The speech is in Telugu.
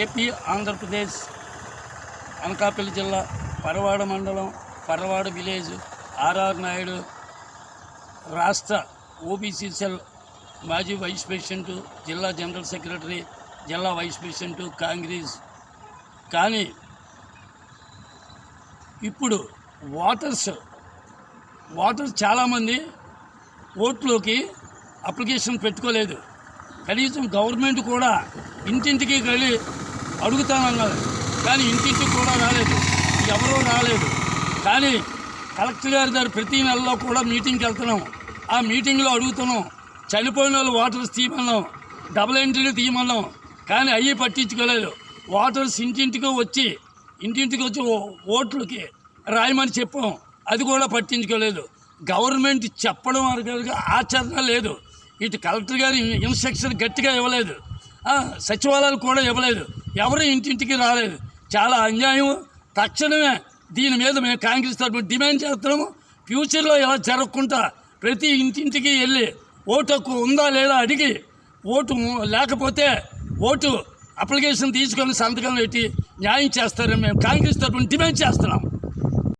ఏపీ ఆంధ్రప్రదేశ్ అనకాపల్లి జిల్లా పరవాడ మండలం పరవాడ విలేజ్ ఆర్ఆర్ నాయుడు రాష్ట్ర ఓబీసీ సెల్ మాజీ వైస్ ప్రెసిడెంటు, జిల్లా జనరల్ సెక్రటరీ, జిల్లా వైస్ ప్రెసిడెంటు కాంగ్రెస్. కానీ ఇప్పుడు ఓటర్స్ చాలామంది ఓట్లోకి అప్లికేషన్ పెట్టుకోలేదు. కనీసం గవర్నమెంట్ కూడా ఇంటింటికి వెళ్ళి అడుగుతానన్నారు, కానీ ఇంటింటికి కూడా రాలేదు, ఎవరూ రాలేదు. కానీ కలెక్టర్ గారి దగ్గర ప్రతి నెలలో కూడా మీటింగ్కి వెళ్తున్నాం. ఆ మీటింగ్లో అడుగుతున్నాం, చనిపోయిన వాళ్ళు ఓటర్స్ తీయమన్నాం, డబుల్ ఎంట్రీలు తీయమన్నాం, కానీ అయ్యి పట్టించుకోలేదు. ఓటర్స్ ఇంటింటికి వచ్చి ఓట్లకి రాయమని చెప్పాం, అది కూడా పట్టించుకోలేదు. గవర్నమెంట్ చెప్పడం వరకు ఆచరణ లేదు. ఇటు కలెక్టర్ గారి ఇన్స్ట్రక్షన్ గట్టిగా ఇవ్వలేదు, సచివాలయాలు కూడా ఇవ్వలేదు, ఎవరు ఇంటింటికి రాలేదు. చాలా అన్యాయం. తక్షణమే దీని మీద మేము కాంగ్రెస్ తరఫున డిమాండ్ చేస్తున్నాము. ఫ్యూచర్లో ఇలా జరగకుండా ప్రతి ఇంటింటికి వెళ్ళి ఓటు హక్కు ఉందా లేదా అడిగి, ఓటు లేకపోతే ఓటు అప్లికేషన్ తీసుకొని సంతకం పెట్టి న్యాయం చేస్తారని మేము కాంగ్రెస్ తరఫున డిమాండ్ చేస్తున్నాం.